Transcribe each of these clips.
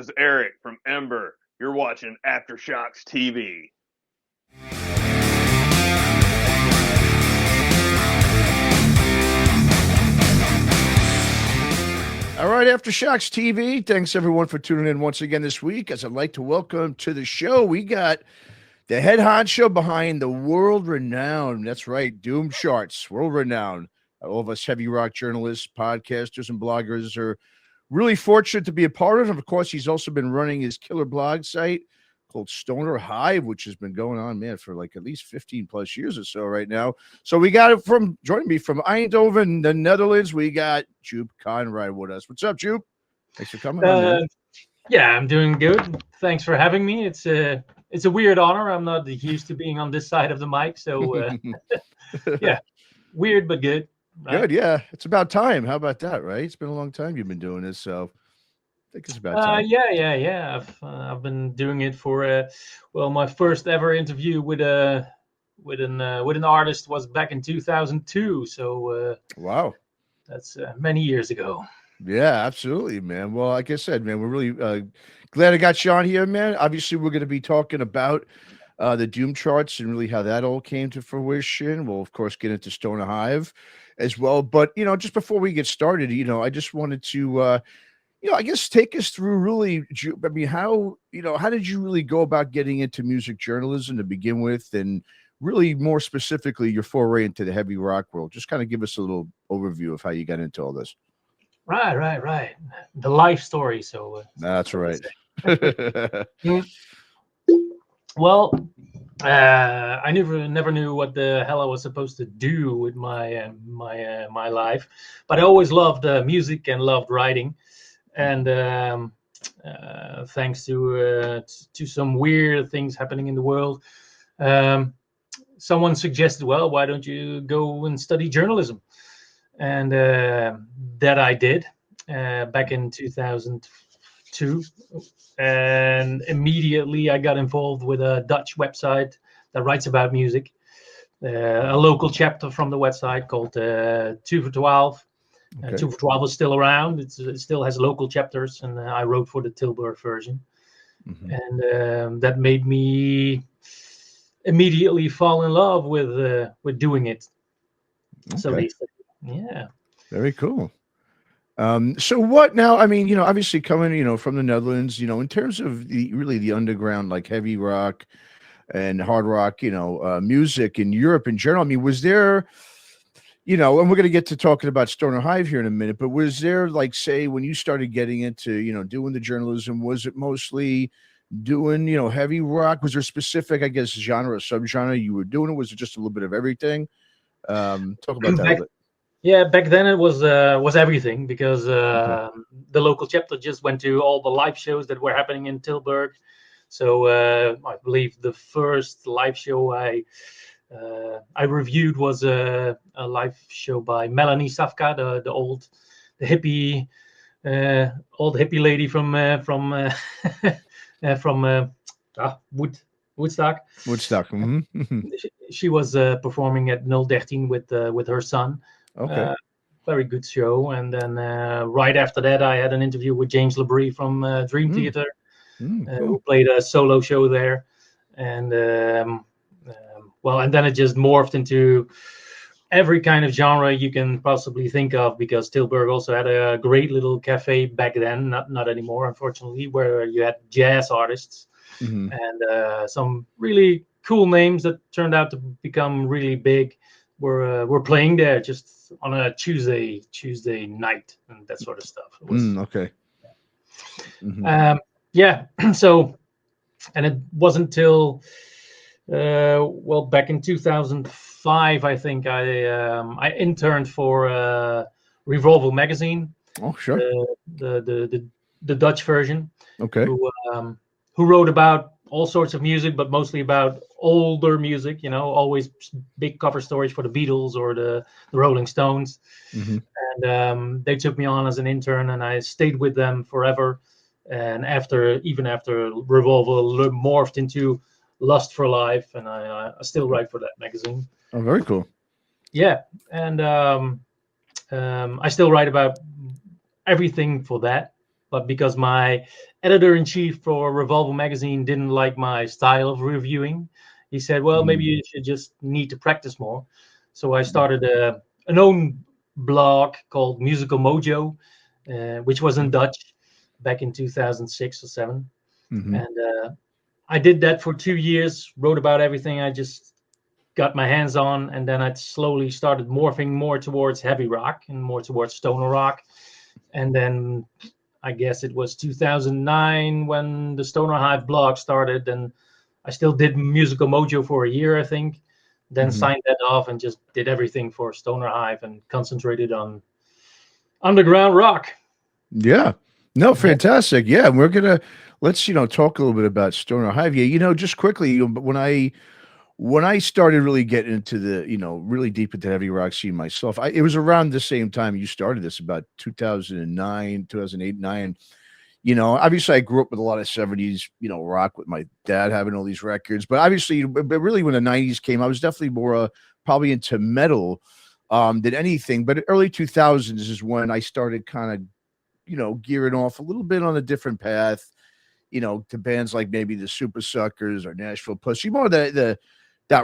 This is Eric from Ember. You're watching Aftershocks TV. All right, Aftershocks TV. Thanks everyone for tuning in once again this week. As I'd like to welcome to the show, we got the head honcho behind the world-renowned, that's right, Doom Charts, world-renowned. All of us heavy rock journalists, podcasters, and bloggers are really fortunate to be a part of him. Of course, he's also been running his killer blog site called STONER HIVE, which has been going on, man, for like at least 15 plus years or so right now. So we got it from, joining me from Eindhoven, the Netherlands, we got Joop Konraad with us. What's up, Joop? Thanks for coming on, man. Yeah, I'm doing good. Thanks for having me. It's a weird honor. I'm not used to being on this side of the mic, so yeah, weird but good. Right? Good, yeah. It's about time. How about that, right? It's been a long time you've been doing this, so I think it's about time. Yeah. I've been doing it for my first ever interview with an artist was back in 2002. So wow, that's many years ago. Yeah, absolutely, man. Well, like I said, man, we're really glad I got you on here, man. Obviously, we're going to be talking about the Doom Charts and really how that all came to fruition. We'll, of course, get into STONER HIVE as well. But, just before we get started, I just wanted to, I guess take us through really, I mean, how did you really go about getting into music journalism to begin with? And really more specifically, your foray into the heavy rock world. Just kind of give us a little overview of how you got into all this. Right. The life story. So that's right. Well, I never knew what the hell I was supposed to do with my my life, but I always loved music and loved writing, and thanks to some weird things happening in the world, someone suggested, well, why don't you go and study journalism? And that I did back in 2002. And immediately I got involved with a Dutch website that writes about music. A local chapter from the website called 2 for 12. Okay. 2 for 12 is still around. It still has local chapters, and I wrote for the Tilburg version. Mm-hmm. And that made me immediately fall in love with doing it. Okay. So yeah. Very cool. So what now? I mean, obviously coming, from the Netherlands, in terms of the underground, like heavy rock and hard rock, music in Europe in general. I mean, was there, and we're going to get to talking about STONER HIVE here in a minute, but was there, like, say, when you started getting into, doing the journalism, was it mostly doing, heavy rock? Was there specific, I guess, genre or subgenre you were doing, or was it just a little bit of everything? Talk about that a bit. Yeah, back then it was everything, because the local chapter just went to all the live shows that were happening in Tilburg. So I believe the first live show I reviewed was a live show by Melanie Safka, the old hippie lady from Woodstock. Woodstock. Mm-hmm. She was performing at 013 with her son. Okay. Very good show. And then right after that, I had an interview with James Labrie from Dream Theater, who played a solo show there. And and then it just morphed into every kind of genre you can possibly think of, because Tilburg also had a great little cafe back then, not anymore, unfortunately, where you had jazz artists and some really cool names that turned out to become really big were playing there just on a Tuesday night and that sort of stuff. It was, okay. Yeah. So, and it wasn't until back in 2005, I think I interned for Revolver magazine. Oh, sure. The Dutch version. Okay. Who wrote about all sorts of music, but mostly about older music, always big cover stories for the Beatles or the Rolling Stones. And they took me on as an intern, and I stayed with them forever. And even after Revolver morphed into Lust for Life, and I still write for that magazine. Oh, very cool. Yeah. And I still write about everything for that. but because my editor-in-chief for Revolver magazine didn't like my style of reviewing, he said, well, maybe you should just need to practice more. So I started an own blog called Musical Mojo, which was in Dutch back in 2006 or 7. And I did that for 2 years, wrote about everything I just got my hands on, and then I slowly started morphing more towards heavy rock and more towards stoner rock. And then I guess it was 2009 when the Stoner Hive blog started, and I still did Musical Mojo for a year, I think. Then signed that off and just did everything for Stoner Hive and concentrated on underground rock. Yeah. No, fantastic. Yeah, and we're gonna let's talk a little bit about Stoner Hive. Yeah, just quickly, when I started really getting into the really deep into heavy rock scene myself, it was around the same time you started this, about 2009, 2008, 9. Obviously I grew up with a lot of 70s, rock with my dad having all these records, but obviously, but really when the 90s came, I was definitely more probably into metal than anything. But early 2000s is when I started kind of gearing off a little bit on a different path, to bands like maybe the Super Suckers or Nashville Pussy, more that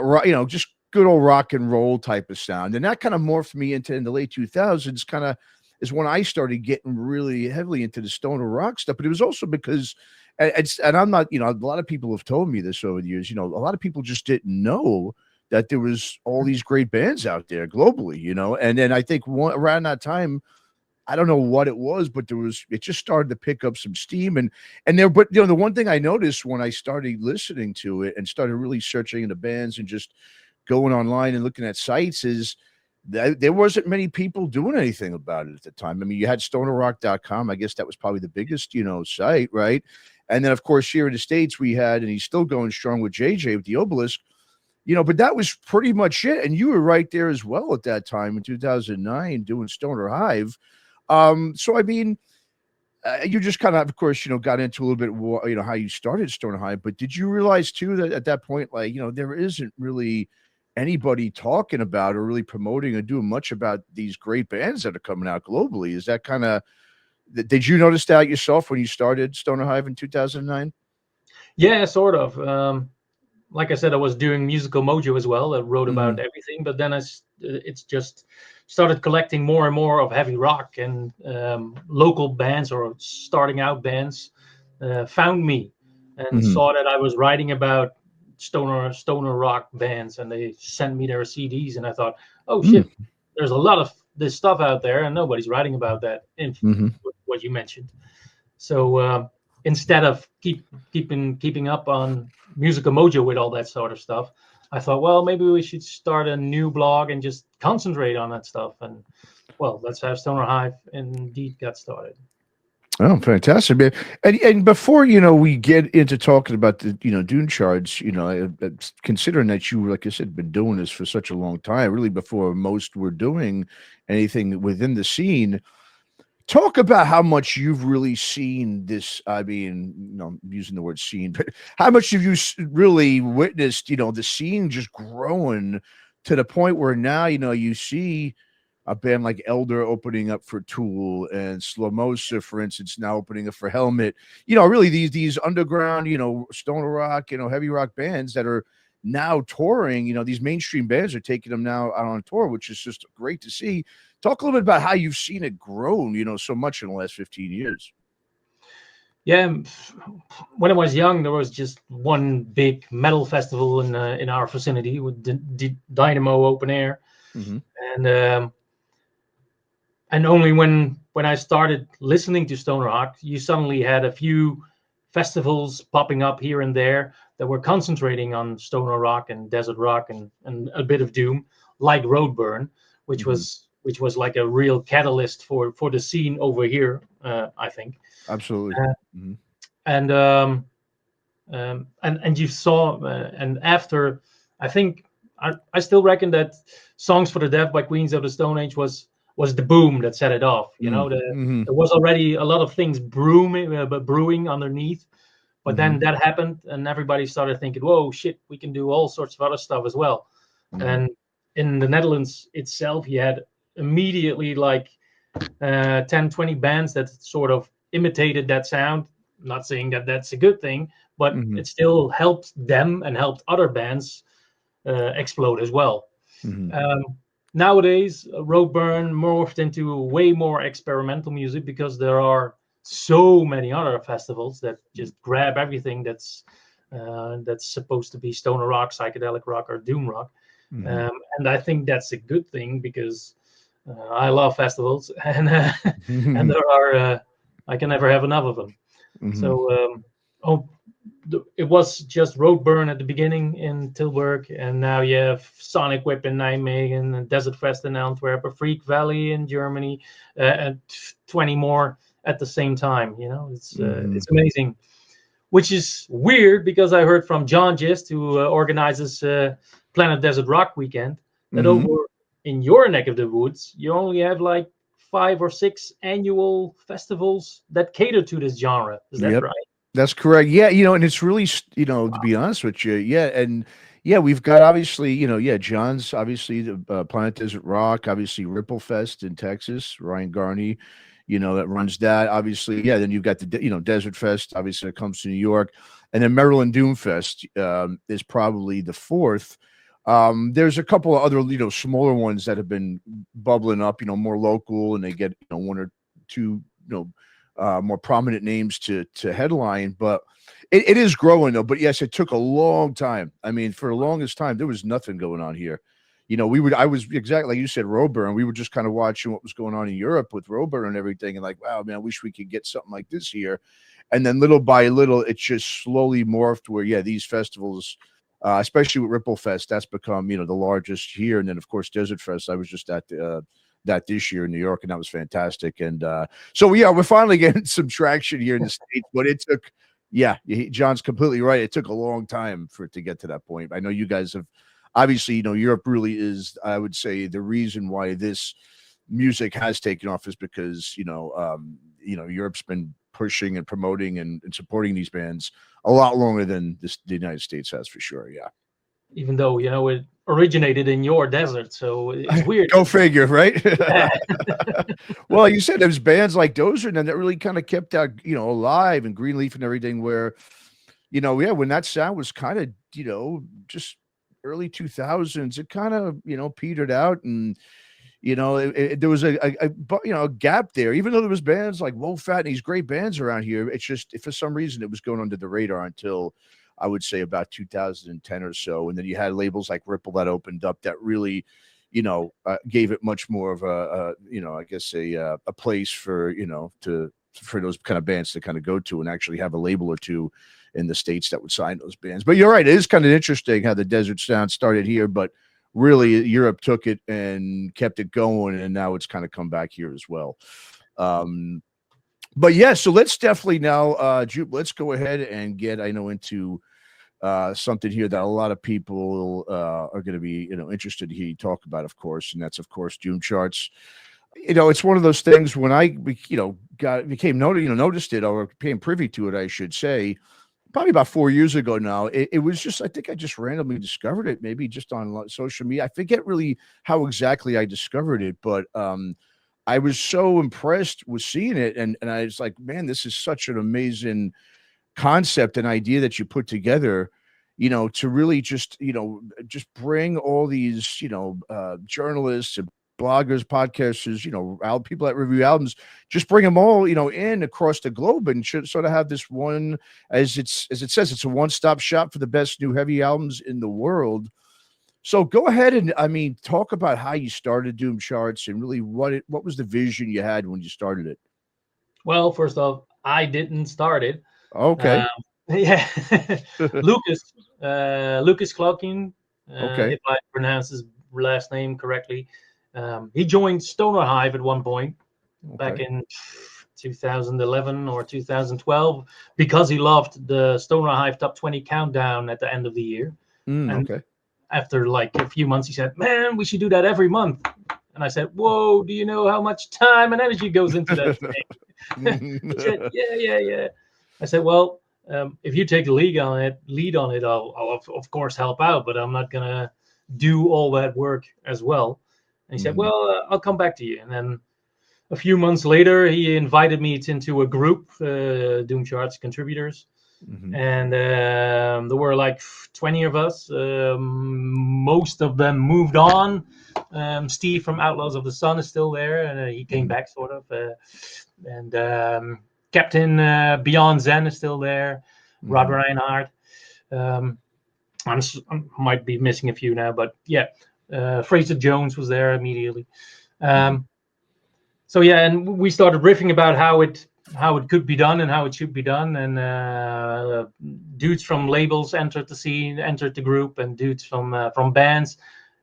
rock, just good old rock and roll type of sound. And that kind of morphed me into, in the late 2000s, kind of is when I started getting really heavily into the stoner rock stuff. But it was also because, and I'm not, a lot of people have told me this over the years, a lot of people just didn't know that there was all these great bands out there globally, and then I think around that time, I don't know what it was, but it just started to pick up some steam. But the one thing I noticed when I started listening to it and started really searching into bands and just going online and looking at sites is that there wasn't many people doing anything about it at the time. I mean, you had stonerrock.com. I guess that was probably the biggest, site, right? And then, of course, here in the States, we had, and he's still going strong with JJ with the Obelisk, but that was pretty much it. And you were right there as well at that time in 2009 doing Stoner Hive. So I mean, you just kind of course, got into a little bit more, how you started Stoner Hive, but did you realize too that at that point, like, there isn't really anybody talking about or really promoting or doing much about these great bands that are coming out globally? Is that kind of, did you notice that yourself when you started Stoner Hive in 2009? Yeah, sort of. Like I said, I was doing Musical Mojo as well. I wrote about everything, but then it's just started collecting more and more of heavy rock, and local bands or starting out bands found me and saw that I was writing about stoner rock bands, and they sent me their CDs, and I thought, oh shit, there's a lot of this stuff out there, and nobody's writing about that. In what you mentioned, so instead of keeping up on Musical Mojo with all that sort of stuff, I thought, well, maybe we should start a new blog and just concentrate on that stuff. And well, that's how Stoner Hive indeed got started. Oh, fantastic, man. And before, we get into talking about the, Dune charts, considering that you, like I said, been doing this for such a long time, really before most were doing anything within the scene, talk about how much you've really seen this. I mean, I'm using the word scene, but how much have you really witnessed, the scene just growing to the point where now, you see a band like Elder opening up for Tool, and Slamosa, for instance, now opening up for Helmet. Really these underground, stoner rock, heavy rock bands that are now touring. These mainstream bands are taking them now out on tour, which is just great to see. Talk a little bit about how you've seen it grown, so much in the last 15 years. Yeah, when I was young, there was just one big metal festival in our vicinity with Dynamo Open Air, and only when I started listening to stoner rock, you suddenly had a few festivals popping up here and there that were concentrating on stoner rock and desert rock and a bit of doom, like Roadburn, which was like a real catalyst for the scene over here, I think. Absolutely. And you saw, and after, I think, I still reckon that Songs for the Deaf by Queens of the Stone Age was the boom that set it off. There was already a lot of things brewing underneath, but then that happened, and everybody started thinking, whoa, shit, we can do all sorts of other stuff as well. And in the Netherlands itself, you had immediately like 10, 20 bands that sort of imitated that sound. I'm not saying that that's a good thing, but Mhm. it still helped them and helped other bands explode as well. Mhm. Nowadays, Roadburn morphed into way more experimental music because there are so many other festivals that just grab everything that's supposed to be stoner rock, psychedelic rock, or doom rock. Mhm. And I think that's a good thing because I love festivals, and and Mhm. there are I can never have enough of them. Mhm. So it was just Roadburn at the beginning in Tilburg, and now you have Sonic Whip in Nijmegen, and Desert Fest in Antwerp, a Freak Valley in Germany, and 20 more at the same time. You know, Mhm. it's amazing. Which is weird because I heard from John Gist, who organizes Planet Desert Rock Weekend, that over Mhm. in your neck of the woods, you only have like 5 or 6 annual festivals that cater to this genre. Is that Yep. right? That's correct. Yeah, and it's really, to be honest with you, yeah, and yeah, we've got obviously, yeah, John's obviously the Planet Desert Rock, obviously Ripple Fest in Texas, Ryan Garney, that runs that. Obviously, yeah. Then you've got the Desert Fest, obviously that comes to New York, and then Maryland Doom Fest is probably the fourth. There's a couple of other smaller ones that have been bubbling up, more local, and they get one or two more prominent names to headline, but it is growing though. But yes, it took a long time. I mean, for the longest time, there was nothing going on here. I was exactly like you said, Roburn. We were just kind of watching what was going on in Europe with Roburn and everything, and like, wow, man, I wish we could get something like this here. And then little by little, it just slowly morphed where, yeah, these festivals, especially with Ripple Fest, that's become the largest here, and then of course Desert Fest. I was just at that this year in New York, and that was fantastic. And so yeah, we're finally getting some traction here in the States, but it took, yeah, John's completely right. It took a long time for it to get to that point. I know you guys have obviously, Europe really is, I would say, the reason why this music has taken off is because, Europe's been pushing and promoting and supporting these bands a lot longer than the United States has, for sure. Yeah. Even though it originated in your desert, so it's weird. Go figure, right? Yeah. Well, you said there's bands like Dozer and that really kind of kept that, alive, and Greenleaf and everything, where, yeah, when that sound was kind of, just early 2000s, it kind of, petered out, and, there was a gap there, even though there was bands like Low Fat and these great bands around here. It's just, for some reason, it was going under the radar until I would say about 2010 or so. And then you had labels like Ripple that opened up that really, gave it much more of I guess a place for, for those kind of bands to kind of go to and actually have a label or two in the States that would sign those bands. But you're right. It is kind of interesting how the Desert Sound started here, but really Europe took it and kept it going. And now it's kind of come back here as well. But yeah, so let's definitely now, Joop, let's go ahead and get, into something here that a lot of people are going to be, interested to hear you talk about, of course, and that's, of course, Doom charts. It's one of those things when I, noticed it, or became privy to it, I should say, probably about 4 years ago now. It was just, I think I just randomly discovered it, maybe just on social media. I forget really how exactly I discovered it, but I was so impressed with seeing it, and I was like, man, this is such an amazing concept and idea that you put together, to really just, just bring all these, journalists and bloggers, podcasters, people that review albums, just bring them all, in across the globe, and should sort of have this one, as it says, it's a one-stop shop for the best new heavy albums in the world. So go ahead and, talk about how you started Doom Charts and really what was the vision you had when you started it? Well, first off, I didn't start it. Okay. Yeah, Lucas, Lucas Clarkin, Okay. if I pronounce his last name correctly. He joined Stoner Hive at one point back Okay. in 2011 or 2012 because he loved the Stoner Hive Top 20 countdown at the end of the year. And Okay. after like a few months, he said, "Man, we should do that every month." And I said, "Whoa, do you know how much time and energy goes into that thing?" He said, "Yeah, yeah, yeah." I said, "Well, if you take the lead on it, I'll of course help out, but I'm not gonna do all that work as well." And he said, Mhm. "Well, I'll come back to you." And then a few months later, he invited me into a group, Doom Charts contributors. And there were like 20 of us. Most of them moved on. Steve from Outlaws of the Sun is still there, and he came back sort of. And Captain Beyond Zen is still there. Rod Reinhardt. I might be missing a few now, but yeah. Fraser Jones was there immediately. So yeah, and we started riffing about how it could be done and how it should be done. And dudes from labels entered the scene, entered the group, and dudes from bands,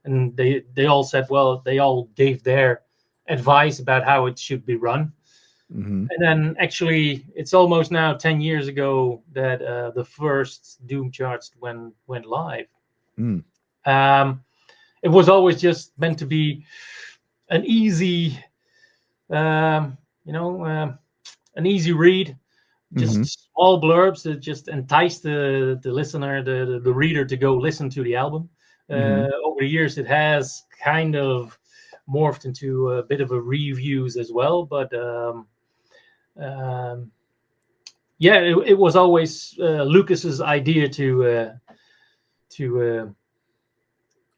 and they all said, well, they all gave their advice about how it should be run. And then actually, it's almost now 10 years ago that the first Doom charts went live. It was always just meant to be an easy, an easy read, just small blurbs that just entice the listener, the reader, to go listen to the album. Over the years, it has kind of morphed into a bit of a reviews as well, but it was always Lucas's idea to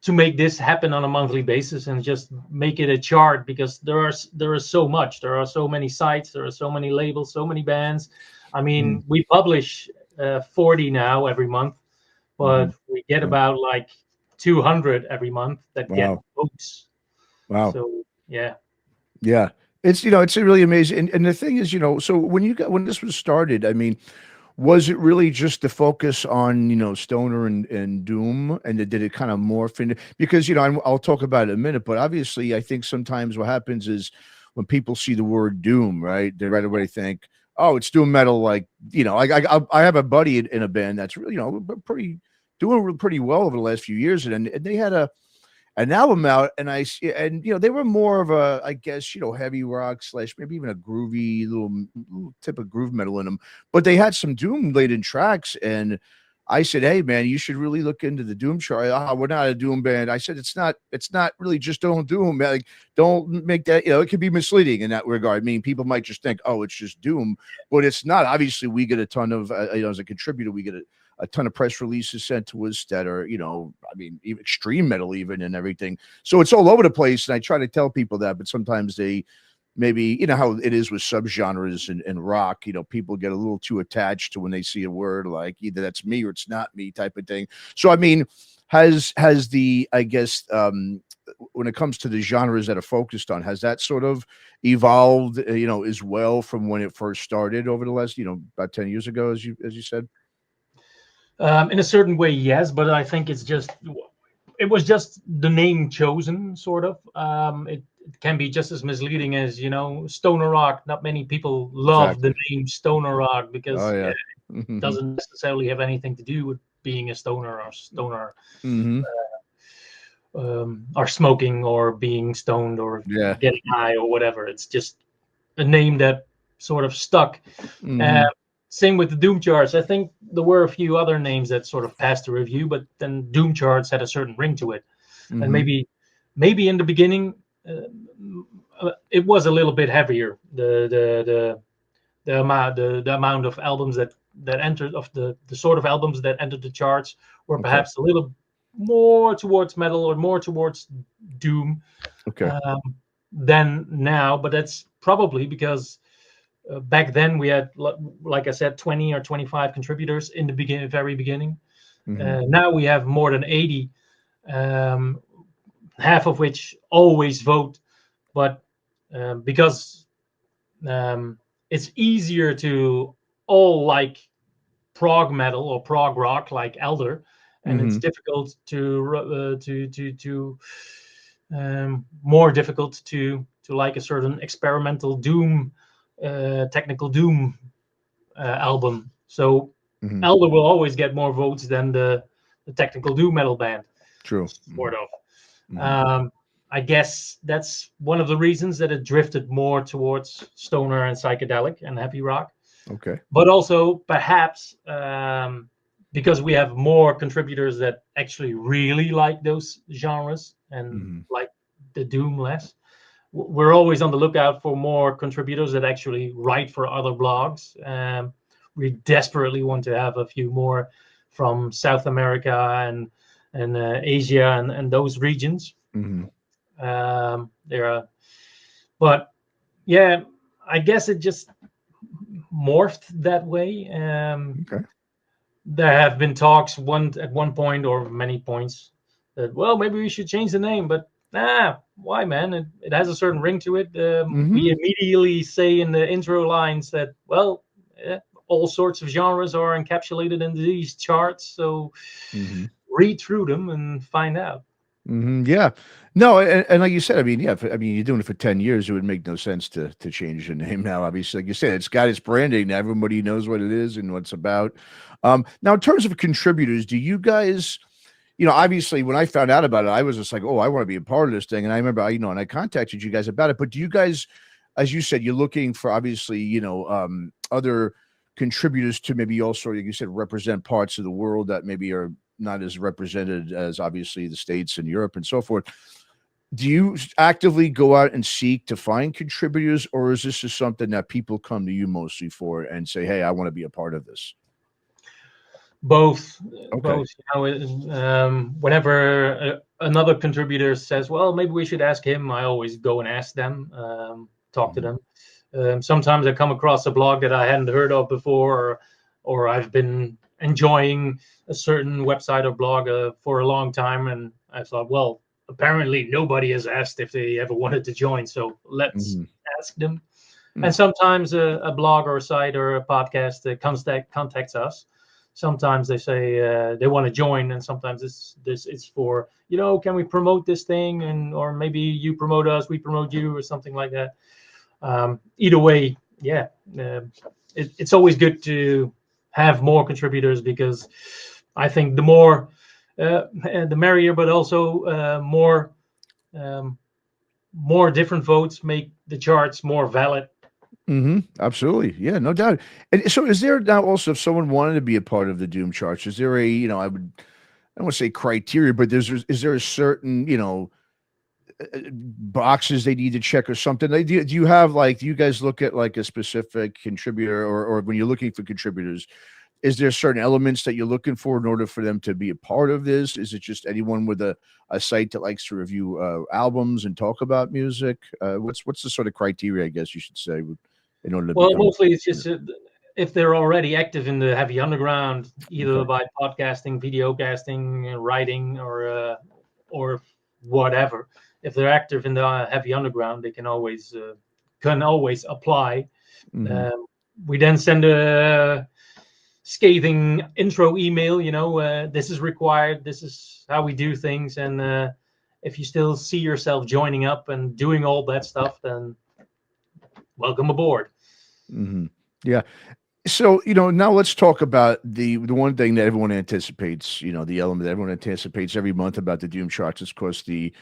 make this happen on a monthly basis and just make it a chart, because there is so much. There are so many sites, there are so many labels, so many bands. I mean, we publish 40 now every month, but we get about like 200 every month that get votes. Wow. So yeah. It's it's really amazing. And the thing is, so when this was started, I mean, was it really just the focus on, stoner and doom, and did it kind of morph into, because, I'll talk about it in a minute, but obviously I think sometimes what happens is when people see the word doom, right, they right away think, oh, it's doom metal. Like, I have a buddy in a band that's really, doing pretty well over the last few years. And they had an album out, and they were more of a, I guess, heavy rock / maybe even a groovy little tip of groove metal in them, but they had some doom laden tracks. And I said, hey man, you should really look into the doom chart. We're not a doom band. I said, it's not really just don't doom. Like, don't make that, it could be misleading in that regard. I mean, people might just think, oh, it's just doom, but it's not. Obviously we get a ton of, as a contributor, we get a ton of press releases sent to us that are, even extreme metal even and everything. So it's all over the place. And I try to tell people that, but sometimes they maybe, how it is with subgenres and rock, people get a little too attached to when they see a word like either that's me or it's not me type of thing. So, I mean, has the, I guess, when it comes to the genres that are focused on, has that sort of evolved, as well from when it first started over the last, about 10 years ago, as you said? In a certain way, yes, but I think it was just the name chosen, sort of. It can be just as misleading as, stoner rock. Not many people love the name stoner rock because it doesn't necessarily have anything to do with being a stoner or smoking or being stoned or getting high or whatever. It's just a name that sort of stuck. Same with the Doom charts. I think there were a few other names that sort of passed the review, but then Doom charts had a certain ring to it. And maybe in the beginning it was a little bit heavier. The amount of albums that entered, of the sort of albums that entered the charts were perhaps a little more towards metal or more towards doom than now. But that's probably because back then we had, like I said, 20 or 25 contributors in the very beginning. Now we have more than 80, half of which always vote. But because it's easier to all like prog metal or prog rock like Elder, and it's difficult more difficult to like a certain experimental doom, technical doom album. So Elder will always get more votes than the technical doom metal band. True. Sort of. I guess that's one of the reasons that it drifted more towards stoner and psychedelic and heavy rock. Okay. But also perhaps because we have more contributors that actually really like those genres and like the doom less, we're always on the lookout for more contributors that actually write for other blogs. We desperately want to have a few more from South America and Asia and those regions. But yeah, I guess it just morphed that way. There have been talks at one point or many points that, well, maybe we should change the name, but why, man? It has a certain ring to it. We immediately say in the intro lines that, well, all sorts of genres are encapsulated in these charts, so read through them and find out. Yeah, no, and like you said, I mean, yeah, you're doing it for 10 years. It would make no sense to change the name now. Obviously, like you said, it's got its branding. Everybody knows what it is and what it's about. Now, in terms of contributors, do you guys, obviously, when I found out about it, I was just like, oh, I want to be a part of this thing. And I remember, and I contacted you guys about it. But do you guys, as you said, you're looking for obviously, other contributors to maybe also, like you said, represent parts of the world that maybe are not as represented as obviously the States and Europe and so forth. Do you actively go out and seek to find contributors, or is this just something that people come to you mostly for and say, hey, I want to be a part of this? Both. Okay. Both. Whenever another contributor says, well, maybe we should ask him, I always go and ask them, talk to them. Sometimes I come across a blog that I hadn't heard of before, or I've been enjoying a certain website or blog for a long time, and I thought, well, apparently nobody has asked if they ever wanted to join, so let's ask them. And sometimes a blog or a site or a podcast that contacts us. Sometimes they say they want to join, and sometimes this is for, can we promote this thing, or maybe you promote us, we promote you, or something like that. Either way, yeah, it's always good to have more contributors, because I think the more the merrier, but also more different votes make the charts more valid. Absolutely. Yeah, no doubt. And so is there now also, if someone wanted to be a part of the Doom charts, is there a, I don't want to say criteria, but is there a certain, boxes they need to check or something? Do you have do you guys look at like a specific contributor, or when you're looking for contributors, is there certain elements that you're looking for in order for them to be a part of this? Is it just anyone with a site that likes to review albums and talk about music? What's the sort of criteria, I guess you should say, in order to mostly it's just if they're already active in the heavy underground, either by podcasting, video casting, writing, or whatever. If they're active in the heavy underground, they can always apply. We then send a scathing intro email, this is required, this is how we do things, and if you still see yourself joining up and doing all that stuff, then welcome aboard. Yeah. So, now let's talk about the one thing that everyone anticipates, the element that everyone anticipates every month about the Doom charts is, of course, the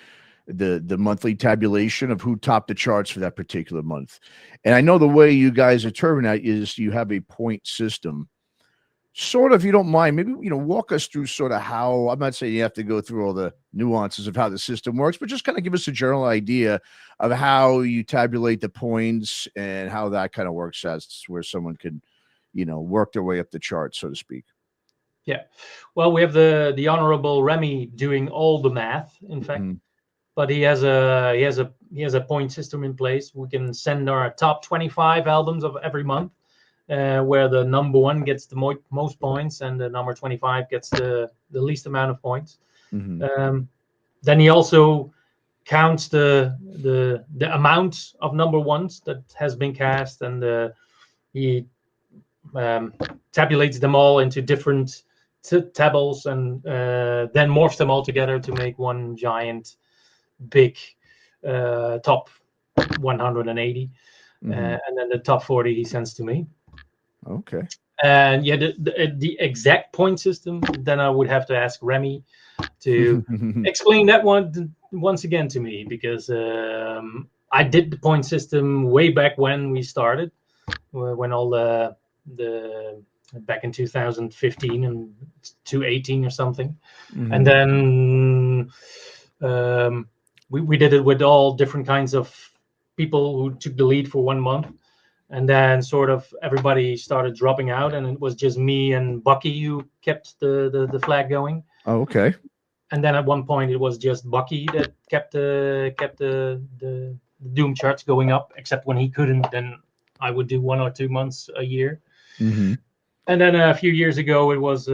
monthly tabulation of who topped the charts for that particular month. And I know the way you guys determine that is you have a point system. Sort of, if you don't mind, maybe, walk us through sort of how, I'm not saying you have to go through all the nuances of how the system works, but just kind of give us a general idea of how you tabulate the points and how that kind of works, as where someone can, work their way up the chart, so to speak. Yeah. Well, we have the honorable Remy doing all the math, in fact, but he has a point system in place. We can send our top 25 albums of every month, where the number 1 gets the most points and the number 25 gets the least amount of points. Then he also counts the amount of number 1s that has been cast, and he tabulates them all into different tables, and then morphs them all together to make one giant big top 180, and then the top 40 he sends to me. Okay. And yeah, the exact point system, then I would have to ask Remy to explain that one once again to me, because I did the point system way back when we started, when all the back in 2015 and 2018 or something, and then we did it with all different kinds of people who took the lead for 1 month, and then sort of everybody started dropping out, and it was just me and Bucky who kept the flag going. Oh, okay. And then at one point it was just Bucky that kept the Doom charts going up, except when he couldn't, then I would do 1 or 2 months a year. Mm-hmm. And then a few years ago, it was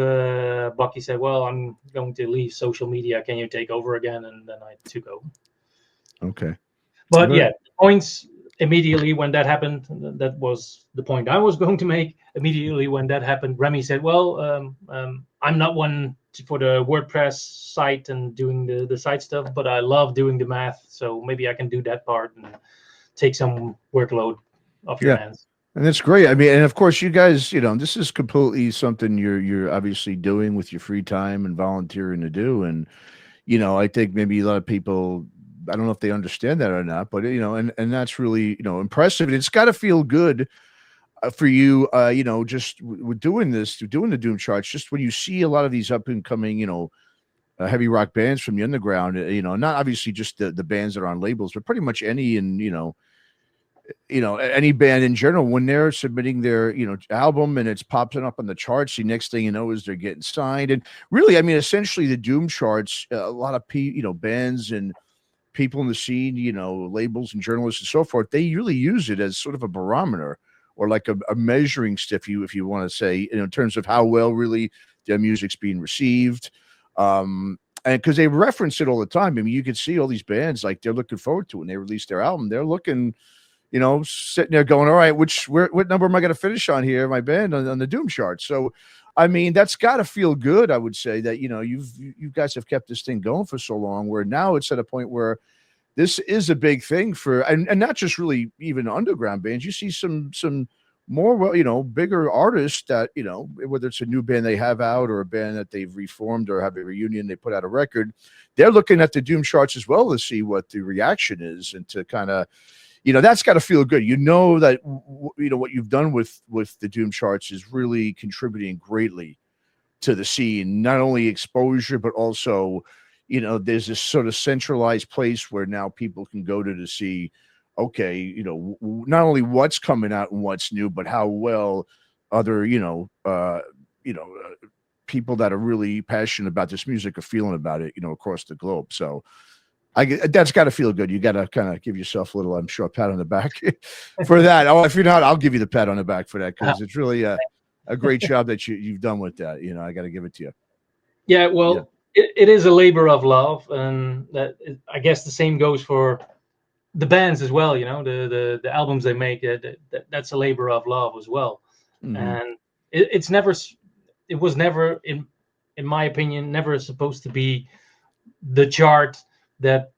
Bucky said, "Well, I'm going to leave social media. Can you take over again?" And then I took over. Okay. But yeah, points immediately when that happened. That was the point I was going to make. Immediately when that happened, Remy said, "Well, I'm not one for the WordPress site and doing the site stuff, but I love doing the math. So maybe I can do that part and take some workload off your hands." And that's great. I mean, and of course, you guys, this is completely something you're obviously doing with your free time and volunteering to do. And I think maybe a lot of people, I don't know if they understand that or not, but and that's really impressive. And it's got to feel good for you, just with doing this, doing the Doom charts. Just when you see a lot of these up and coming, heavy rock bands from the underground, not obviously just the bands that are on labels, but pretty much any and any band in general, when they're submitting their album and it's popping up on the charts, the next thing you know is they're getting signed. And really, I mean, essentially the Doom charts, a lot of bands and people in the scene, labels and journalists and so forth, they really use it as sort of a barometer or like a measuring stick, if you want to say, in terms of how well really their music's being received. And because they reference it all the time. I mean, you can see all these bands, like, they're looking forward to it when they release their album. They're looking, sitting there going, all right, what number am I going to finish on here, my band, on the Doom chart? So, I mean, that's got to feel good, I would say, that, you guys have kept this thing going for so long, where now it's at a point where this is a big thing for, and not just really even underground bands. You see some more, bigger artists that, whether it's a new band they have out or a band that they've reformed or have a reunion, they put out a record, they're looking at the Doom charts as well to see what the reaction is and to kind of, that's got to feel good. That, what you've done with the Doom charts is really contributing greatly to the scene, not only exposure, but also, there's this sort of centralized place where now people can go to see, okay, not only what's coming out and what's new, but how well other, people that are really passionate about this music are feeling about it, across the globe. So that's got to feel good. You got to kind of give yourself a little, I'm sure, pat on the back for that. Oh, if you're not, I'll give you the pat on the back for that, because it's really a great job that you've done with that. I got to give it to you. Yeah, well, yeah. It is a labor of love, and I guess the same goes for the bands as well. The albums they make, that's a labor of love as well. Mm-hmm. And it was never, in my opinion, never supposed to be the chart that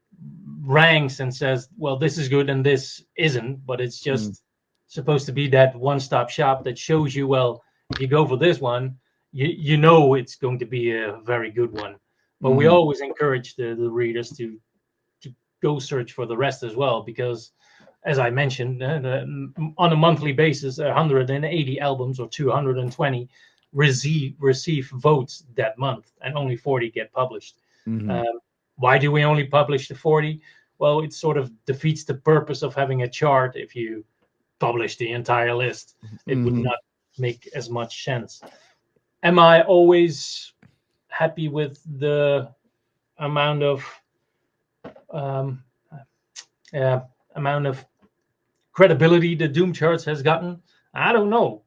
ranks and says, well, this is good and this isn't, but it's just supposed to be that one-stop shop that shows you, well, if you go for this one, you know it's going to be a very good one. But we always encourage the readers to go search for the rest as well, because, as I mentioned, on a monthly basis, 180 albums or 220 receive votes that month, and only 40 get published. Mm-hmm. Why do we only publish the 40? Well, it sort of defeats the purpose of having a chart. If you publish the entire list, it would not make as much sense. Am I always happy with the amount of credibility the Doom charts has gotten? I don't know.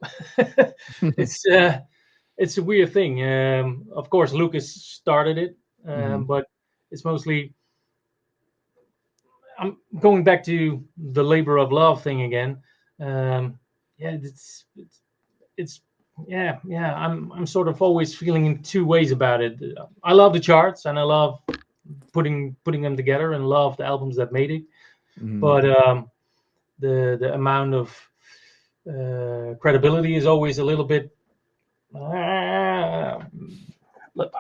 It's a weird thing. Of course, Lucas started it, but it's mostly. I'm going back to the labor of love thing again. I'm sort of always feeling in two ways about it. I love the charts and I love putting them together and love the albums that made it. But the amount of credibility is always a little bit. I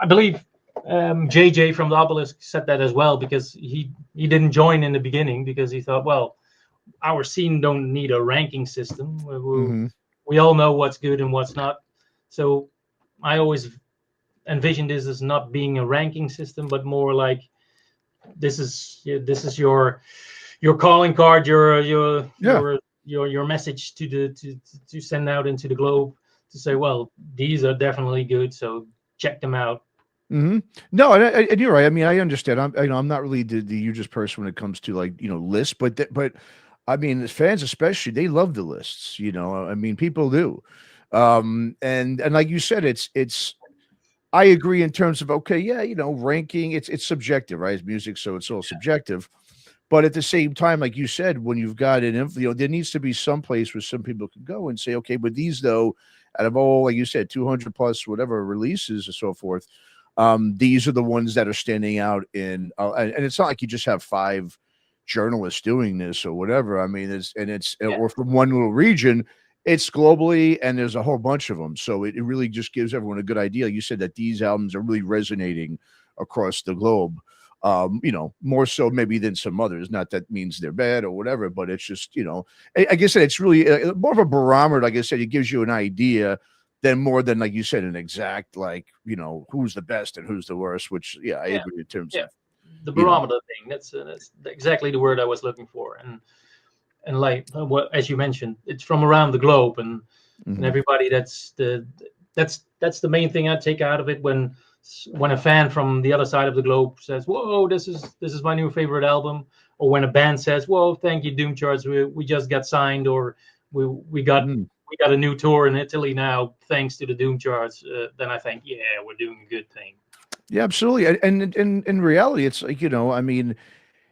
believe JJ from the Obelisk said that as well, because he didn't join in the beginning because he thought, well, our scene don't need a ranking system. We all know what's good and what's not. So I always envisioned this as not being a ranking system, but more like this is your your calling card, Yeah. your message to send out into the globe to say, well, these are definitely good, so check them out. Hmm. No, and you're right. I mean, I understand. I'm not really the hugest person when it comes to like lists, but I mean, as fans especially, they love the lists. I mean, people do, and like you said, it's. I agree in terms of okay, yeah, ranking. It's subjective, right? It's music, so it's all subjective. But at the same time, like you said, when you've got there needs to be some place where some people can go and say, okay, but these though, out of all, like you said, 200 plus whatever releases and so forth, these are the ones that are standing out and it's not like you just have five journalists doing this or whatever. I mean, it's Yeah, or from one little region. It's globally, and there's a whole bunch of them. So it really just gives everyone a good idea. You said that these albums are really resonating across the globe, more so maybe than some others. Not that means they're bad or whatever, but it's just, like I said, it's really more of a barometer. Like I said, it gives you an idea than more than, like you said, an exact, like, who's the best and who's the worst, which, yeah, I yeah, agree in terms yeah. of, The you know, barometer thing. That's exactly the word I was looking for. And like what as you mentioned, it's from around the globe, and mhm. everybody. That's the main thing I take out of it when a fan from the other side of the globe says, "Whoa, this is my new favorite album," or when a band says, "Whoa, thank you, Doom Charts, we just got signed," or we got Mhm. we got a new tour in Italy now thanks to the Doom Charts. Then I think, yeah, we're doing a good thing. Yeah, absolutely. And in reality, it's like, I mean,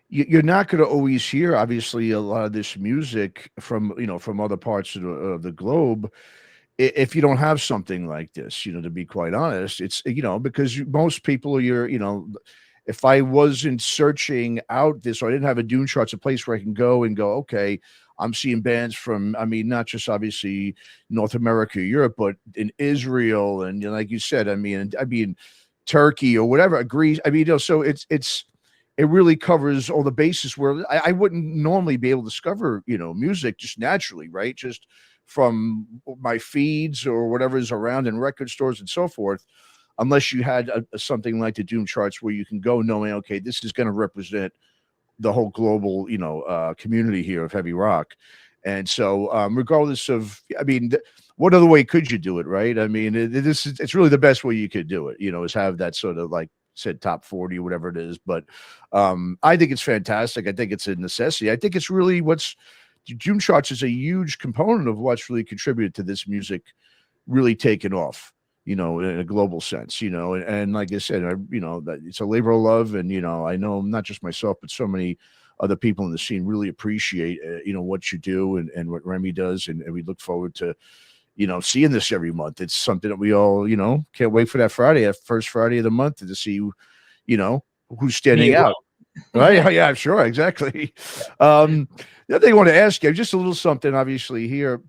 you're not going to always hear, obviously, a lot of this music from other parts of the globe if you don't have something like this, to be quite honest. It's, because most people are if I wasn't searching out this, or I didn't have a Dune Charts, a place where I can go and go, okay, I'm seeing bands from, I mean, not just obviously North America, Europe, but in Israel, and like you said, I mean, Turkey or whatever, Greece. I mean, so it really covers all the bases where I wouldn't normally be able to discover, music just naturally, right? Just from my feeds or whatever is around in record stores and so forth, unless you had something like the Doom Charts where you can go knowing, okay, this is going to represent the whole global, community here of heavy rock. And so, regardless of, I mean, what other way could you do it, right? I mean, it's really the best way you could do it, is have that sort of like said top 40 or whatever it is. But I think it's fantastic. I think it's a necessity. I think it's really Doom Charts is a huge component of what's really contributed to this music really taking off, in a global sense, and like I said, that it's a labor of love. And, I know not just myself, but so many other people in the scene really appreciate, what you do and what Remy does. And we look forward to, seeing this every month. It's something that we all, can't wait for that Friday, that first Friday of the month to see, who's Me standing as out. well. Right? Yeah. Yeah, sure, exactly. The other thing I want to ask you, just a little something, obviously, here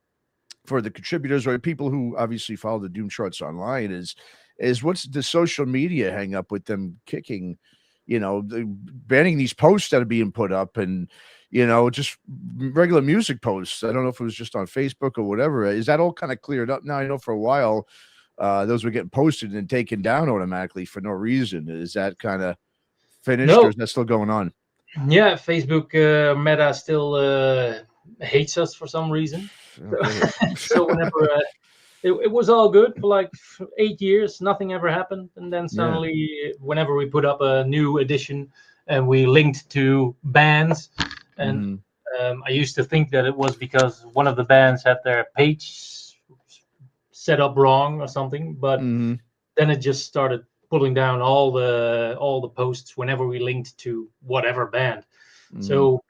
for the contributors or people who obviously follow the Doom Charts online is what's the social media hang up with them kicking, banning these posts that are being put up and just regular music posts. I don't know if it was just on Facebook or whatever. Is that all kind of cleared up now? I know for a while those were getting posted and taken down automatically for no reason. Is that kind of finished or No, is that still going on? yeah, Facebook Meta still hates us for some reason. So, Okay. so whenever it was all good for like 8 years, nothing ever happened, and then Yeah. suddenly, whenever we put up a new edition and we linked to bands, and Hmm. I used to think that it was because one of the bands had their page set up wrong or something, but Hmm. then it just started pulling down all the posts whenever we linked to whatever band. Hmm. So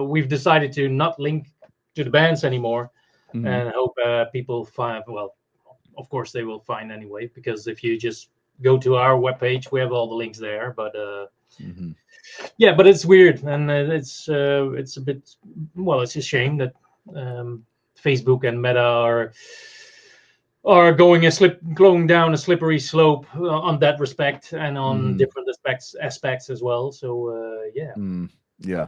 we've decided to not link to the bands anymore, Hmm. and hope people find. Well, of course they will find anyway, because if you just go to our webpage, we have all the links there. But Hmm. yeah, but it's weird, and it's a bit. Well, it's a shame that um, Facebook and Meta are going down a slippery slope on that respect, and on Hmm. different aspects as well. So yeah. Mm, yeah.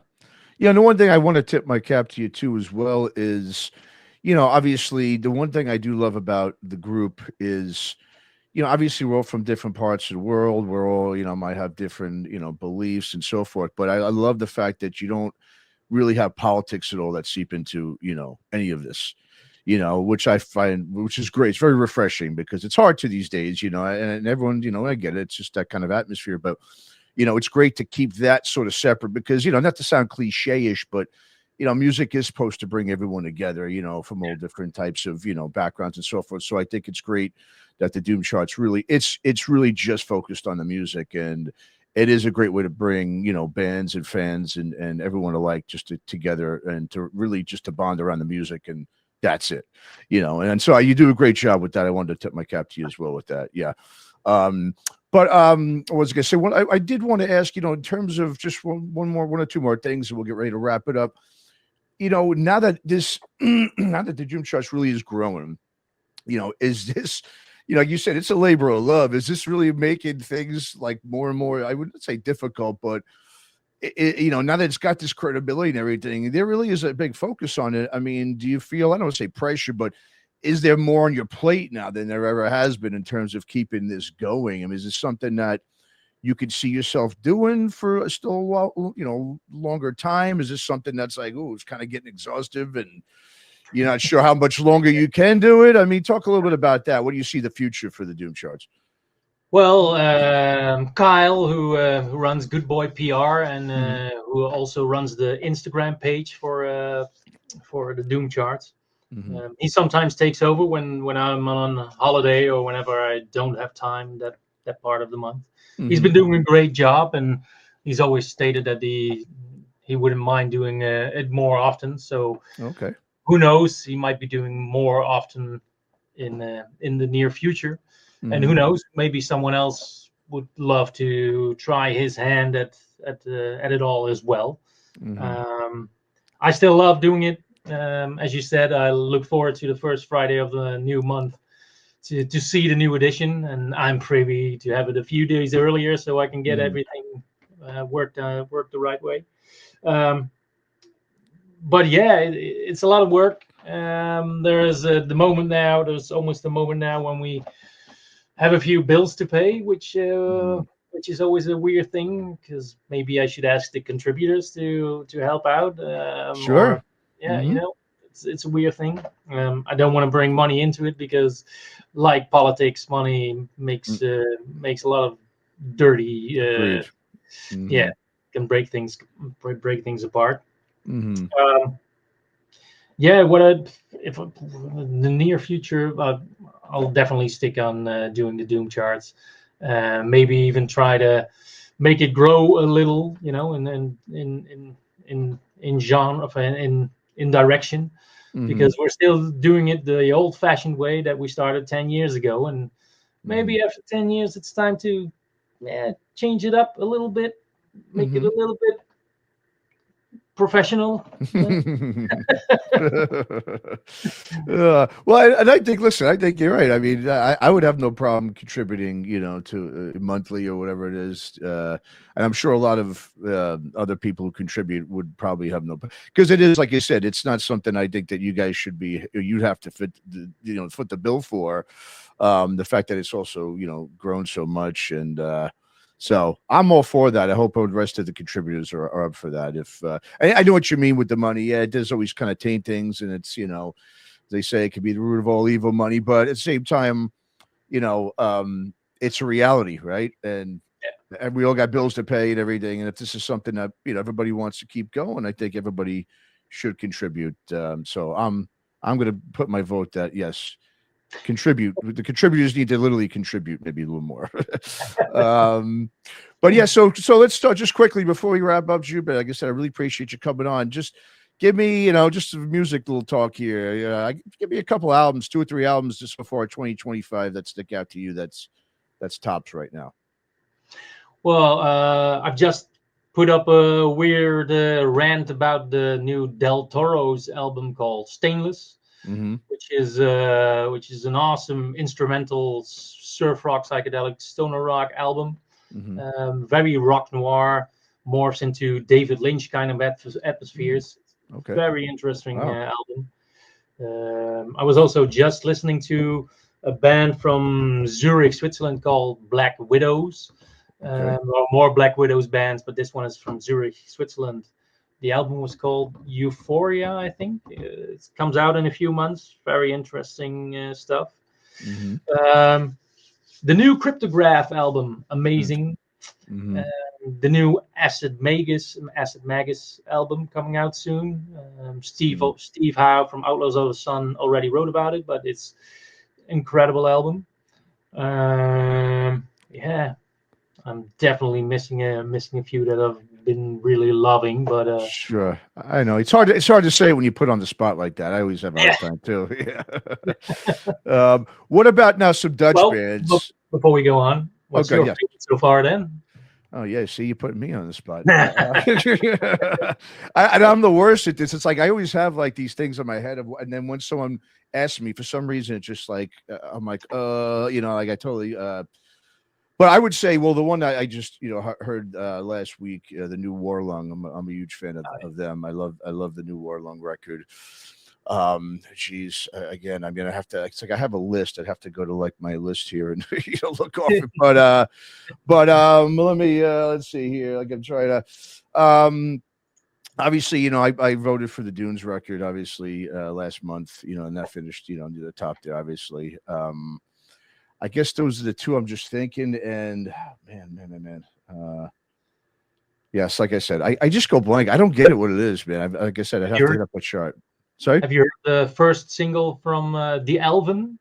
Yeah. And the one thing I want to tip my cap to you too, as well, is, obviously the one thing I do love about the group is, obviously we're all from different parts of the world. We're all, might have different, beliefs and so forth. But I love the fact that you don't really have politics at all that seep into, any of this, which I find, which is great. It's very refreshing because it's hard to these days, and everyone, I get it. It's just that kind of atmosphere, but it's great to keep that sort of separate because, not to sound cliche-ish, but music is supposed to bring everyone together, from all different types of, backgrounds and so forth. So I think it's great that the Doom Charts really, it's really just focused on the music, and it is a great way to bring, bands and fans and everyone alike just together and to really just to bond around the music, and that's it, and so you do a great job with that. I wanted to tip my cap to you as well with that. Yeah. But I was going to say, I did want to ask, in terms of just one or two more things, and we'll get ready to wrap it up. Now that this, now that the Doom Charts really is growing, is this, you said it's a labor of love. Is this really making things like more and more, I wouldn't say difficult, but now that it's got this credibility and everything, there really is a big focus on it. I mean, do you feel, I don't want to say pressure, but is there more on your plate now than there ever has been in terms of keeping this going? I mean, is this something that you could see yourself doing for still a while, longer time? Is this something that's like, oh, it's kind of getting exhaustive and you're not sure how much longer you can do it? I mean, talk a little bit about that. What do you see the future for the Doom Charts? Well, Kyle, who runs Good Boy PR and who also runs the Instagram page for the Doom Charts, he sometimes takes over when I'm on holiday or whenever I don't have time that part of the month. He's been doing a great job, and he's always stated that he wouldn't mind doing it more often. So okay, who knows? He might be doing more often in the near future. And who knows? Maybe someone else would love to try his hand at it all as well. I still love doing it. As you said, I look forward to the first Friday of the new month to see the new edition, and I'm privy to have it a few days earlier so I can get everything worked the right way. But yeah, it's a lot of work. There is the moment now. There's almost a moment now when we have a few bills to pay, which is always a weird thing, because maybe I should ask the contributors to help out. Sure. It's a weird thing. I don't want to bring money into it because, like politics, money makes a lot of dirty. Can break things apart. If in the near future, I'll definitely stick on doing the Doom Charts. Maybe even try to make it grow a little, in genre, in direction, because we're still doing it the old-fashioned way that we started 10 years ago, and maybe after 10 years, it's time to change it up a little bit, make it a little bit professional. Well, and I think, listen, I think you're right. I mean, I would have no problem contributing, to monthly or whatever it is. And I'm sure a lot of other people who contribute would probably have no, because it is, like you said, it's not something I think that you guys should be, you'd have to foot the bill for. The fact that it's also, grown so much, and so I'm all for that. I hope the rest of the contributors are up for that. If I know what you mean with the money. Yeah, it does always kind of taint things, and it's, they say it can be the root of all evil, money, but at the same time, it's a reality, right? And we all got bills to pay and everything. And if this is something that everybody wants to keep going, I think everybody should contribute. So I'm going to put my vote that yes. Contribute. The contributors need to literally contribute maybe a little more. But yeah, so let's start just quickly before we wrap up, Joop. Like I said, I really appreciate you coming on. Just give me, just a music little talk here. Give me a couple albums, 2 or 3 albums just before 2025 that stick out to you. That's tops right now. Well, I've just put up a weird rant about the new Del Toro's album called Stainless. Which is an awesome instrumental surf rock, psychedelic stoner rock album. Very rock noir, morphs into David Lynch kind of atmospheres. Okay. Very interesting album. I was also just listening to a band from Zurich, Switzerland called Black Widows. There are more Black Widows bands, but this one is from Zurich, Switzerland. The album was called Euphoria, I think. It comes out in a few months. Very interesting stuff. Mm-hmm. The new Cryptograph album, amazing. Mm-hmm. The new Acid Magus album coming out soon. Steve Howe from Outlaws of the Sun already wrote about it, but it's incredible album. Yeah, I'm definitely missing a few that I've been really loving, but sure, I know it's hard to say when you put on the spot like that. I always have a hard time too. Yeah. What about now some Dutch bands? Before we go on, what's your favorite so far then? Oh yeah, see, you putting me on the spot. I'm the worst at this. It's like I always have like these things in my head, and then when someone asks me, for some reason, it's just like I'm like, like I totally. But I would say, well, the one I just heard last week, the new Warlung. I'm a huge fan of them. I love the new Warlung record. Again, I'm gonna have to. It's like I have a list. I'd have to go to like my list here and look off it. But let me let's see here. I can try to. Obviously, I voted for the Dunes record. Obviously, last month, and that finished, near the top there. Obviously, I guess those are the two I'm just thinking. And man. Yes, like I said, I just go blank. I don't get it what it is, man. Like I said, I'd have to hit up a chart. Sorry? Have you heard the first single from The Elven?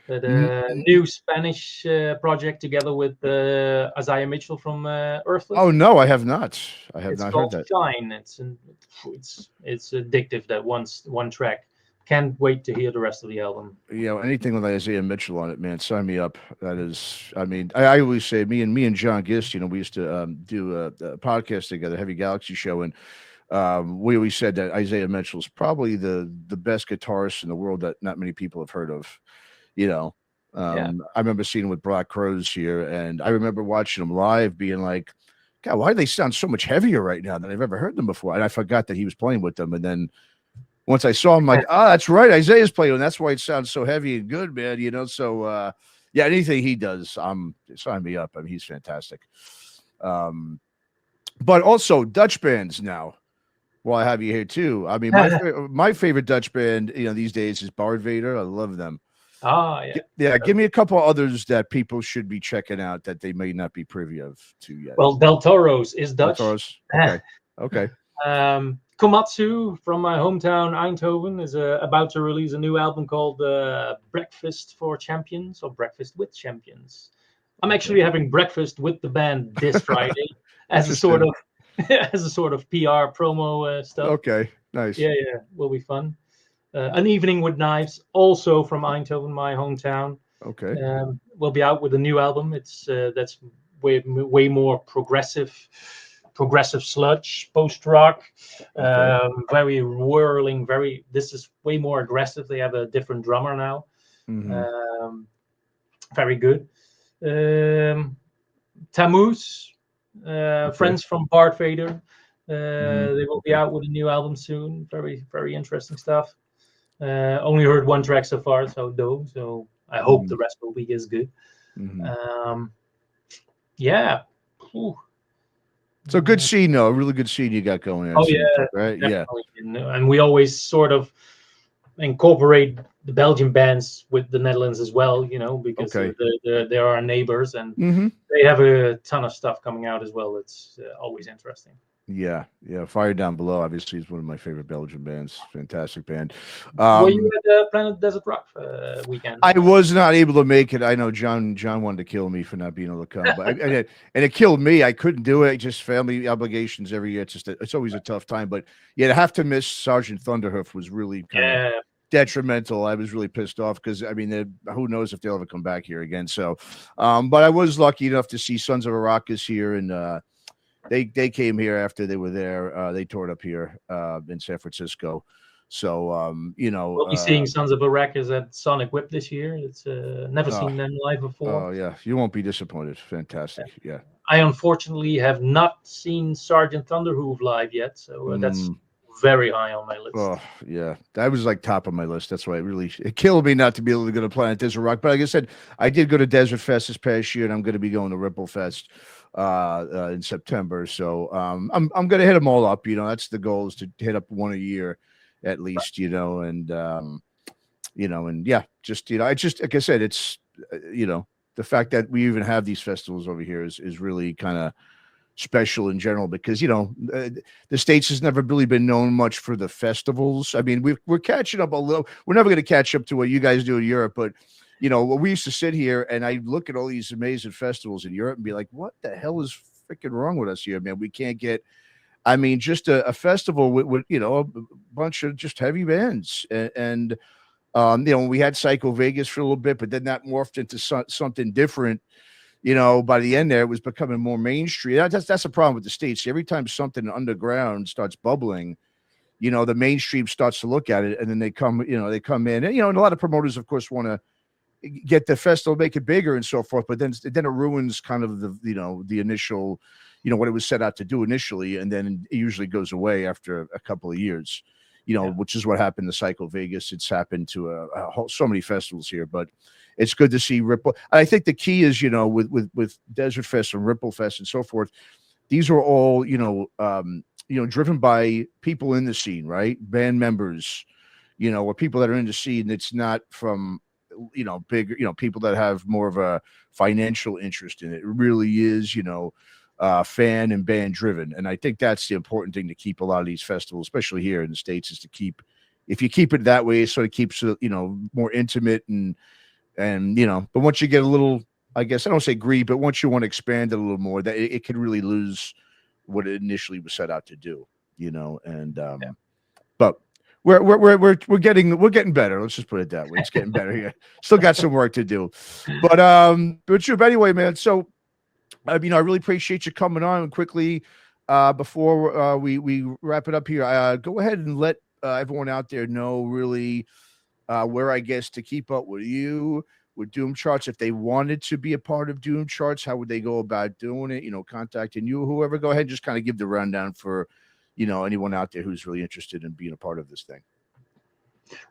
The new Spanish project together with Isaiah Mitchell from Earthless. Oh no, I have not. I have not heard that. Shine. It's addictive. That one track. Can't wait to hear the rest of the album. Anything with Isaiah Mitchell on it, man, sign me up. That is, I mean, I always say me and John Gist, we used to do a podcast together, Heavy Galaxy Show, and we always said that Isaiah Mitchell is probably the best guitarist in the world that not many people have heard of. I remember seeing him with Black Crows here, and I remember watching him live, being like, God, why do they sound so much heavier right now than I've ever heard them before? And I forgot that he was playing with them, and then once I saw him, like, that's right, Isaiah's playing, and that's why it sounds so heavy and good, man. So anything he does, sign me up. I mean, he's fantastic. But also Dutch bands now. Well, I have you here too. I mean, my favorite Dutch band, these days is Bard Vader. I love them. Yeah. Give me a couple others that people should be checking out that they may not be privy to yet. Well, Del Toro's is Dutch. Del Toro's? Okay. Komatsu from my hometown Eindhoven is about to release a new album called Breakfast for Champions or Breakfast with Champions. I'm actually having breakfast with the band this Friday as a sort of PR promo stuff. Okay, nice. Yeah, will be fun. An Evening with Knives, also from Eindhoven, my hometown. Okay. Will be out with a new album. It's that's way more progressive sludge, post rock, very whirling, this is way more aggressive. They have a different drummer now. Very good. Tammuz, friends from Bart Vader. They will be out with a new album soon. Very, very interesting stuff. Only heard one track so far, so I hope the rest will be as good. So good scene, though. A really good scene you got going there. Oh, yeah. Right? Definitely. Yeah. And we always sort of incorporate the Belgian bands with the Netherlands as well, because they're our neighbors, and they have a ton of stuff coming out as well. It's always interesting. Yeah. Fire Down Below, obviously, is one of my favorite Belgian bands. Fantastic band. Were you at Planet Desert Rock weekend? I was not able to make it. I know John wanted to kill me for not being able to come, but and it killed me. I couldn't do it. Just family obligations every year. It's always a tough time. But to have to miss Sergeant Thunderhoof was really kind of detrimental. I was really pissed off because I mean, who knows if they'll ever come back here again. So, but I was lucky enough to see Sons of Arrakis here, and they came here after they were there. They toured up here in San Francisco. So we'll be seeing Sons of Arrakis at Sonic Whip this year. It's never seen them live before. Oh yeah, you won't be disappointed. Fantastic. Yeah. I unfortunately have not seen Sergeant Thunderhoof live yet, so that's very high on my list. Oh yeah, that was like top of my list. That's why it killed me not to be able to go to Planet Desert Rock. But like I said, I did go to Desert Fest this past year, and I'm going to be going to Ripple Fest in September. So I'm gonna hit them all up. You know, that's the goal, is to hit up one a year at least. You know, and and yeah, just I just, like I said, it's the fact that we even have these festivals over here is really kind of special in general, because the States has never really been known much for the festivals. I mean, we're catching up a little. We're never going to catch up to what you guys do in Europe, but we used to sit here and I look at all these amazing festivals in Europe and be like, what the hell is freaking wrong with us here, man? We can't get, I mean, just a festival with a bunch of just heavy bands. And we had Psycho Vegas for a little bit, but then that morphed into something different. By the end there, it was becoming more mainstream. That's a problem with the States. Every time something underground starts bubbling, the mainstream starts to look at it, and then they come in, and a lot of promoters, of course, want to get the festival, make it bigger and so forth. But then it ruins kind of the initial, what it was set out to do initially, and then it usually goes away after a couple of years. Which is what happened to Psycho Vegas. It's happened to so many festivals here, but it's good to see Ripple. I think the key is, with Desert Fest and Ripple Fest and so forth, these are all, driven by people in the scene, right? Band members, or people that are in the scene. It's not from, big, people that have more of a financial interest in it. It really is, fan and band driven. And I think that's the important thing to keep a lot of these festivals, especially here in the States, is to keep, if you keep it that way, it sort of keeps it, more intimate and, but once you get a little, I guess I don't say greed, but once you want to expand it a little more, that it could really lose what it initially was set out to do, and, but we're getting better. Let's just put it that way. It's getting better here. Still got some work to do, but Joop, anyway, man. So, I really appreciate you coming on quickly. Before we wrap it up here, go ahead and let everyone out there know really where, I guess, to keep up with you, with Doom Charts. If they wanted to be a part of Doom Charts, how would they go about doing it? Contacting you, whoever. Go ahead and just kind of give the rundown for, anyone out there who's really interested in being a part of this thing.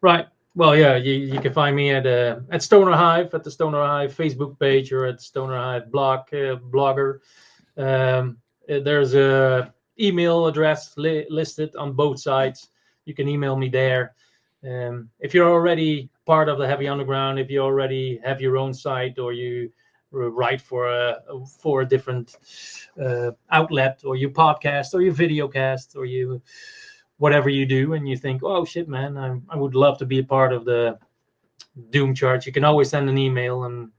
Right. Well, yeah, you can find me at Stoner Hive, at the Stoner Hive Facebook page, or at Stoner Hive blogger. There's a email address listed on both sides. You can email me there. If you're already part of the Heavy Underground, if you already have your own site, or you write for a different outlet, or you podcast, or you videocast, or you whatever you do, and you think, oh shit, man, I would love to be a part of the Doom Charts, you can always send an email, and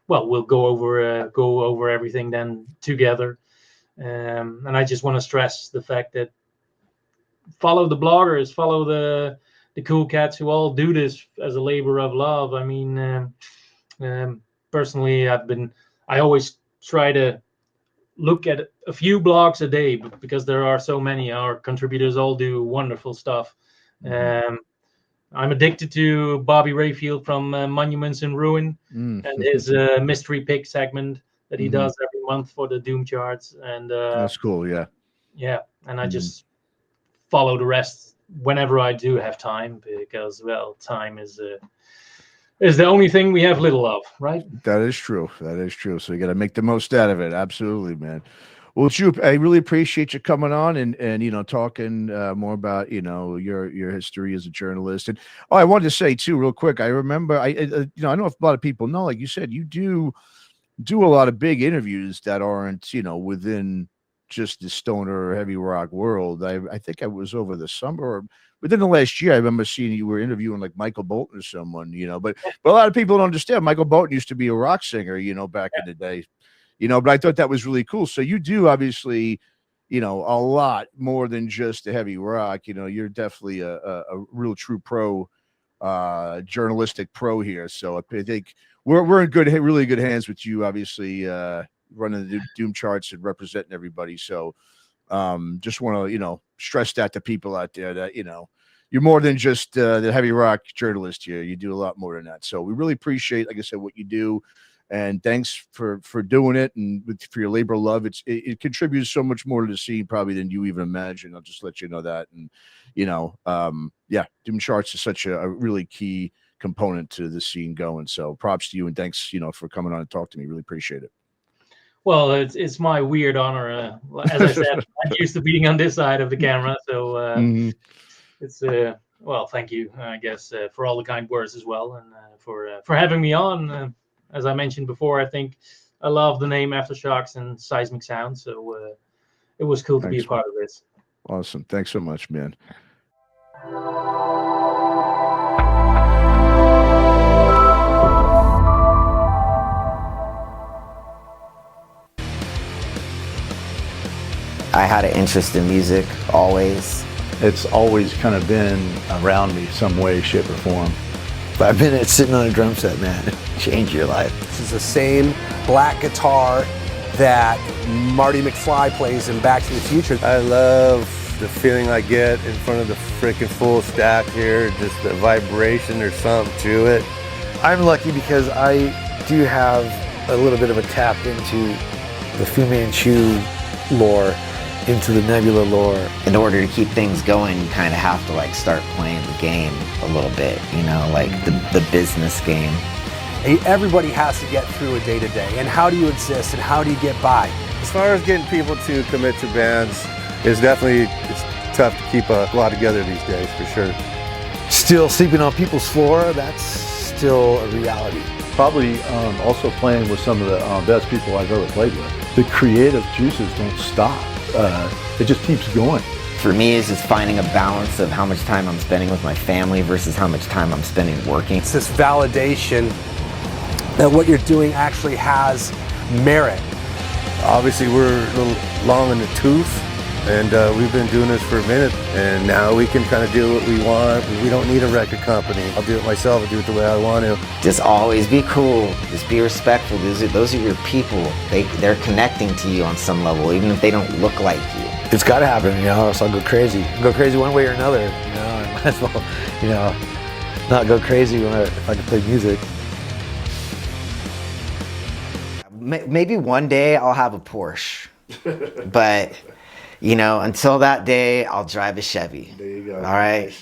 we'll go over everything then together. And I just want to stress the fact that follow the bloggers, follow the cool cats who all do this as a labor of love. I mean, personally, I always try to look at a few blogs a day, because there are so many. Our contributors all do wonderful stuff. I'm addicted to Bobby Rayfield from Monuments in Ruin and his mystery pick segment that he does every month for the Doom Charts. And that's cool. Yeah. And I just follow the rest whenever I do have time, because, time is the only thing we have little of, right? That is true. So you got to make the most out of it. Absolutely, man. Well, Joop, I really appreciate you coming on and talking more about your history as a journalist. And I wanted to say too, real quick, I remember I don't know if a lot of people know, like you said, you do a lot of big interviews that aren't within just the stoner heavy rock world. I think I was over the summer or within the last year. I remember seeing you were interviewing like Michael Bolton or someone, but a lot of people don't understand. Michael Bolton used to be a rock singer, back in the day, but I thought that was really cool. So you do obviously, a lot more than just the heavy rock. You're definitely a real true pro, journalistic pro here. So I think we're in really good hands with you, obviously, running the Doom Charts and representing everybody. So just want to stress that to people out there that you're more than just the heavy rock journalist here. You do a lot more than that. So we really appreciate, like I said, what you do, and thanks for doing it and for your labor of love. It contributes so much more to the scene probably than you even imagine. I'll just let you know that. And Doom Charts is such a really key component to the scene going. So props to you, and thanks for coming on and talk to me. Really appreciate it. Well, it's my weird honor. As I said, I'm used to being on this side of the camera, so it's well, thank you, I guess, for all the kind words as well, and for having me on. As I mentioned before, I think I love the name Aftershocks and seismic sound, so it was cool to be a part of this. Awesome. Thanks so much, man. I had an interest in music always. It's always kind of been around me some way, shape, or form. 5 minutes sitting on a drum set, man, change your life. This is the same black guitar that Marty McFly plays in Back to the Future. I love the feeling I get in front of the freaking full stack here, just the vibration or something to it. I'm lucky because I do have a little bit of a tap into the Fu Manchu lore, into the Nebula lore. In order to keep things going, you kind of have to like start playing the game a little bit, you know, like the business game. Everybody has to get through a day-to-day, and how do you exist and how do you get by? As far as getting people to commit to bands, it's tough to keep a lot together these days, for sure. Still sleeping on people's floor, that's still a reality. Probably also playing with some of the best people I've ever played with. The creative juices don't stop. It just keeps going. For me, it's just finding a balance of how much time I'm spending with my family versus how much time I'm spending working. It's this validation that what you're doing actually has merit. Obviously, we're a little long in the tooth, and we've been doing this for a minute, and now we can kind of do what we want. We don't need a record company. I'll do it myself. I'll do it the way I want to. Just always be cool. Just be respectful. Those are your people. They're connecting to you on some level, even if they don't look like you. It's got to happen, you know, or else I'll go crazy. Go crazy one way or another, you know. I might as well, you know, not go crazy if I can play music. Maybe one day I'll have a Porsche, but you know, until that day, I'll drive a Chevy. There you go. All right.